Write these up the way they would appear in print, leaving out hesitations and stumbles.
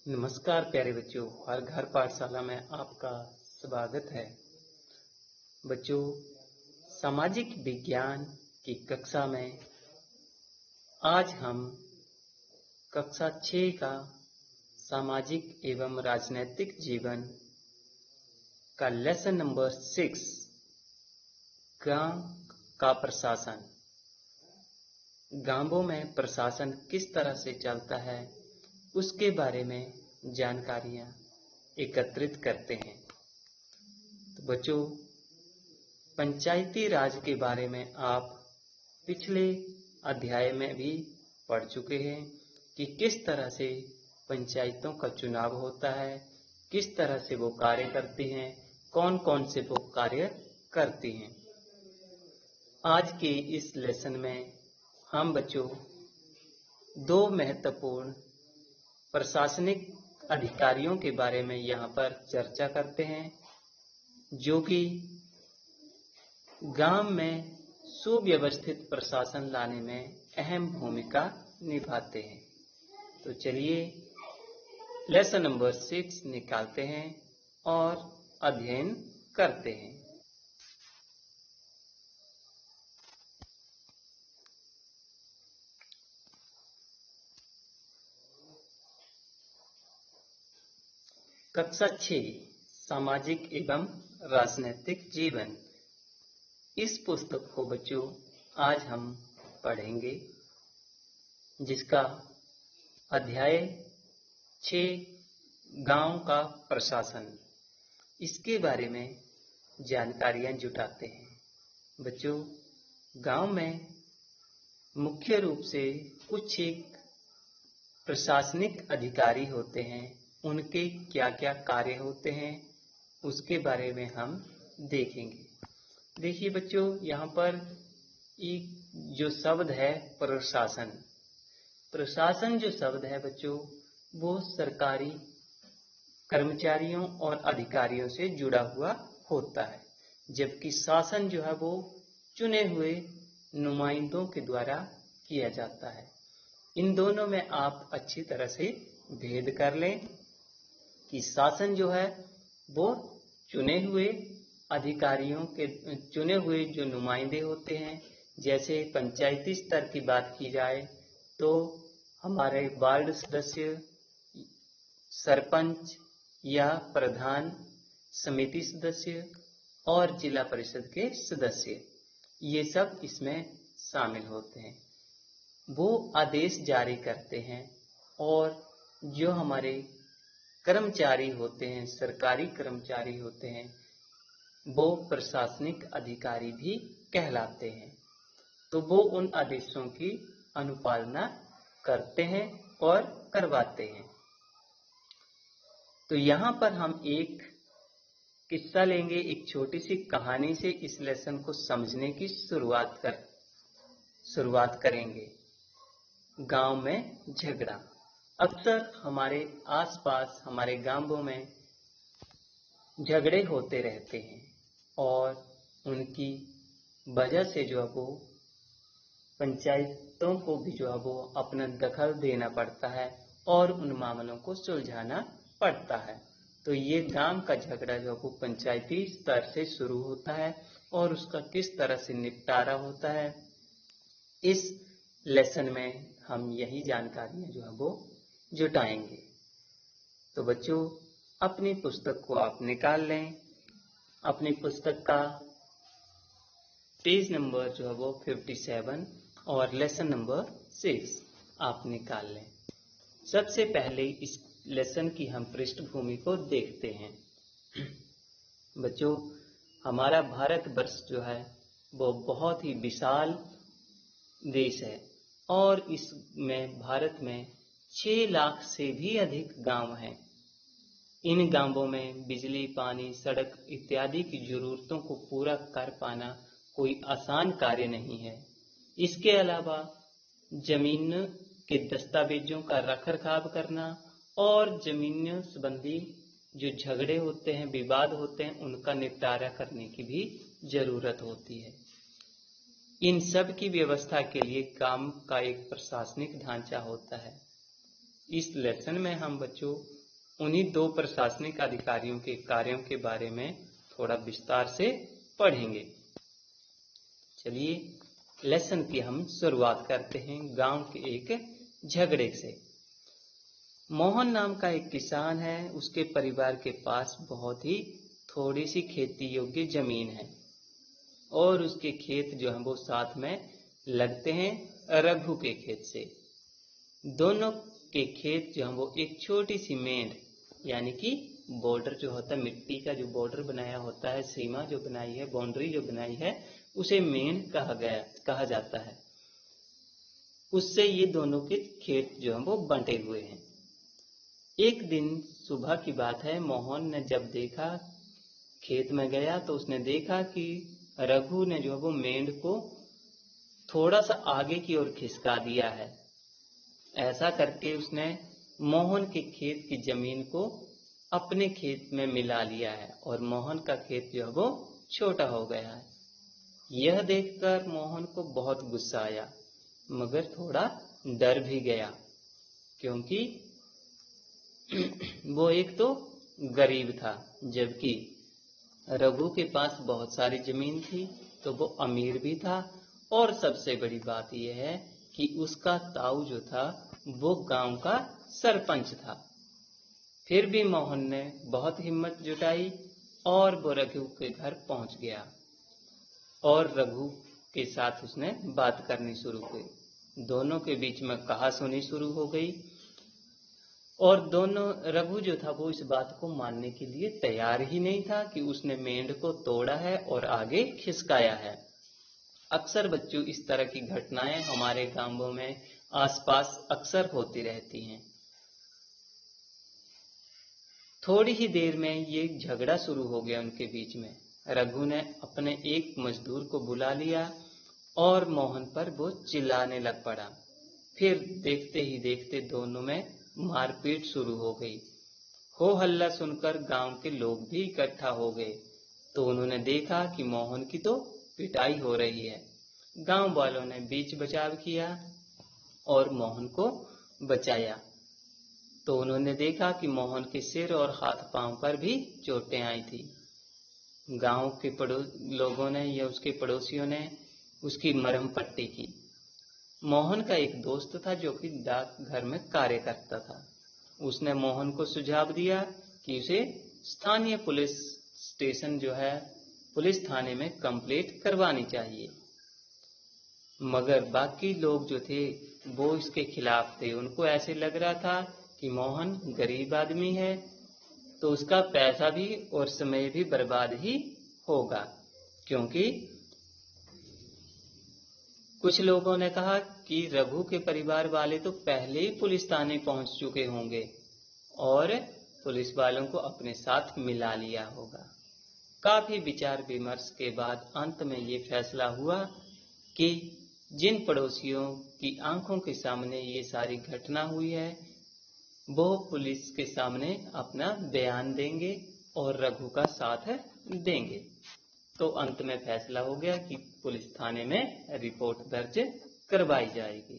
नमस्कार प्यारे बच्चों, हर घर पाठशाला में आपका स्वागत है। बच्चों, सामाजिक विज्ञान की कक्षा में आज हम कक्षा 6 का सामाजिक एवं राजनैतिक जीवन का लेसन नंबर 6 गांव का प्रशासन, गांवों में प्रशासन किस तरह से चलता है उसके बारे में जानकारियां एकत्रित करते हैं। तो बच्चों, पंचायती राज के बारे में आप पिछले अध्याय में भी पढ़ चुके हैं कि किस तरह से पंचायतों का चुनाव होता है, किस तरह से वो कार्य करती हैं, कौन कौन से वो कार्य करती हैं। आज के इस लेसन में हम बच्चों दो महत्वपूर्ण प्रशासनिक अधिकारियों के बारे में यहाँ पर चर्चा करते हैं, जो कि गांव में सुव्यवस्थित प्रशासन लाने में अहम भूमिका निभाते हैं। तो चलिए लेसन नंबर 6 निकालते हैं और अध्ययन करते हैं। कक्षा 6 सामाजिक एवं राजनैतिक जीवन। इस पुस्तक को बच्चों आज हम पढ़ेंगे, जिसका अध्याय 6 गांव का प्रशासन, इसके बारे में जानकारियां जुटाते हैं। बच्चों, गांव में मुख्य रूप से कुछ एक प्रशासनिक अधिकारी होते हैं, उनके क्या क्या कार्य होते हैं उसके बारे में हम देखेंगे। देखिए बच्चों, यहाँ पर एक जो शब्द है प्रशासन, प्रशासन जो शब्द है बच्चों, वो सरकारी कर्मचारियों और अधिकारियों से जुड़ा हुआ होता है, जबकि शासन जो है वो चुने हुए नुमाइंदों के द्वारा किया जाता है। इन दोनों में आप अच्छी तरह से भेद कर लें कि शासन जो है वो चुने हुए अधिकारियों के, चुने हुए जो नुमाइंदे होते हैं, जैसे पंचायती स्तर की बात की जाए तो हमारे वार्ड सदस्य, सरपंच या प्रधान, समिति सदस्य और जिला परिषद के सदस्य, ये सब इसमें शामिल होते हैं। वो आदेश जारी करते हैं और जो हमारे कर्मचारी होते हैं, सरकारी कर्मचारी होते हैं, वो प्रशासनिक अधिकारी भी कहलाते हैं। तो वो उन आदेशों की अनुपालना करते हैं और करवाते हैं। तो यहाँ पर हम एक किस्सा लेंगे, एक छोटी सी कहानी से इस लेसन को समझने की शुरुआत करेंगे। गांव में झगड़ा। अक्सर हमारे आसपास, हमारे गांवों में झगड़े होते रहते हैं और उनकी वजह से जो है वो पंचायतों को भी जो है वो अपना दखल देना पड़ता है और उन मामलों को सुलझाना पड़ता है। तो ये गांव का झगड़ा जो है वो पंचायती स्तर से शुरू होता है और उसका किस तरह से निपटारा होता है, इस लेसन में हम यही जानकारियां जो है वो जुटाएंगे। तो बच्चों, अपनी पुस्तक को आप निकाल लें। अपनी पुस्तक का पेज नंबर जो है वो 57 और लेसन नंबर 6 आप निकाल लें। सबसे पहले इस लेसन की हम पृष्ठभूमि को देखते हैं। बच्चों, हमारा भारतवर्ष जो है वो बहुत ही विशाल देश है और इसमें भारत में 6 लाख से भी अधिक गांव हैं। इन गांवों में बिजली, पानी, सड़क इत्यादि की जरूरतों को पूरा कर पाना कोई आसान कार्य नहीं है। इसके अलावा जमीन के दस्तावेजों का रखरखाव करना और जमीन संबंधी जो झगड़े होते हैं, विवाद होते हैं, उनका निपटारा करने की भी जरूरत होती है। इन सब की व्यवस्था के लिए गांव का एक प्रशासनिक ढांचा होता है। इस लेसन में हम बच्चों उन्हीं दो प्रशासनिक अधिकारियों के कार्यों के बारे में थोड़ा विस्तार से पढ़ेंगे। चलिए लेसन की हम शुरुआत करते हैं गांव के एक झगड़े से। मोहन नाम का एक किसान है। उसके परिवार के पास बहुत ही थोड़ी सी खेती योग्य जमीन है और उसके खेत जो है वो साथ में लगते हैं रघु के खेत से। दोनों के खेत जो है वो एक छोटी सी मेंढ यानी कि बॉर्डर जो होता है, मिट्टी का जो बॉर्डर बनाया होता है, सीमा जो बनाई है, बाउंड्री जो बनाई है, उसे मेंढ कहा जाता है। उससे ये दोनों के खेत जो है वो बंटे हुए हैं। एक दिन सुबह की बात है, मोहन ने जब देखा, खेत में गया तो उसने देखा कि रघु ने जो है वो मेंढ को थोड़ा सा आगे की ओर खिसका दिया है। ऐसा करके उसने मोहन के खेत की जमीन को अपने खेत में मिला लिया है और मोहन का खेत जो है वो छोटा हो गया है। यह देखकर मोहन को बहुत गुस्सा आया, मगर थोड़ा डर भी गया, क्योंकि वो एक तो गरीब था, जबकि रघु के पास बहुत सारी जमीन थी तो वो अमीर भी था। और सबसे बड़ी बात यह है कि उसका ताऊ जो था वो गांव का सरपंच था। फिर भी मोहन ने बहुत हिम्मत जुटाई और वो रघु के घर पहुंच गया और रघु के साथ उसने बात करनी शुरू की। दोनों के बीच में कहासुनी शुरू हो गई और रघु जो था वो इस बात को मानने के लिए तैयार ही नहीं था कि उसने मेंढ को तोड़ा है और आगे खिसकाया है। अक्सर बच्चों इस तरह की घटनाएं हमारे गांवों में आसपास अक्सर होती रहती हैं। थोड़ी ही देर में ये झगड़ा शुरू हो गया उनके बीच में। रघु ने अपने एक मजदूर को बुला लिया और मोहन पर वो चिल्लाने लग पड़ा। फिर देखते ही देखते दोनों में मारपीट शुरू हो गई। हो हल्ला सुनकर गांव के लोग भी इकट्ठा हो गए तो उन्होंने देखा कि मोहन की तो पिटाई हो रही है। गांव वालों ने बीच बचाव किया और मोहन को बचाया तो उन्होंने देखा कि मोहन के सिर और हाथ पांव पर भी चोटें आई थी। गांव के लोगों ने या उसके पड़ोसियों ने उसकी मरहम पट्टी की। मोहन का एक दोस्त था जो कि डाक घर में कार्य करता था। उसने मोहन को सुझाव दिया कि उसे स्थानीय पुलिस स्टेशन जो है, पुलिस थाने में कंप्लेंट करवानी चाहिए। मगर बाकी लोग जो थे वो इसके खिलाफ थे। उनको ऐसे लग रहा था कि मोहन गरीब आदमी है तो उसका पैसा भी और समय भी बर्बाद ही होगा, क्योंकि कुछ लोगों ने कहा कि रघु के परिवार वाले तो पहले ही पुलिस थाने पहुंच चुके होंगे और पुलिस वालों को अपने साथ मिला लिया होगा। काफी विचार विमर्श के बाद अंत में ये फैसला हुआ कि जिन पड़ोसियों की आंखों के सामने ये सारी घटना हुई है वो पुलिस के सामने अपना बयान देंगे और रघु का साथ देंगे। तो अंत में फैसला हो गया कि पुलिस थाने में रिपोर्ट दर्ज करवाई जाएगी।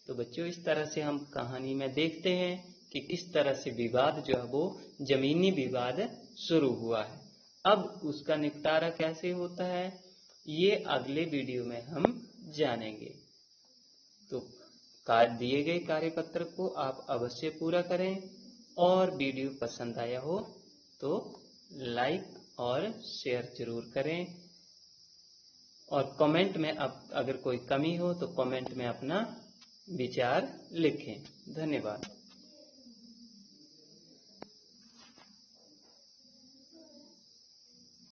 तो बच्चों इस तरह से हम कहानी में देखते हैं कि किस तरह से विवाद जो है वो जमीनी विवाद शुरू हुआ है। अब उसका निपटारा कैसे होता है ये अगले वीडियो में हम जानेंगे। तो दिए गए कार्यपत्र को आप अवश्य पूरा करें और वीडियो पसंद आया हो तो लाइक और शेयर जरूर करें और कमेंट में अगर कोई कमी हो तो कमेंट में अपना विचार लिखें। धन्यवाद।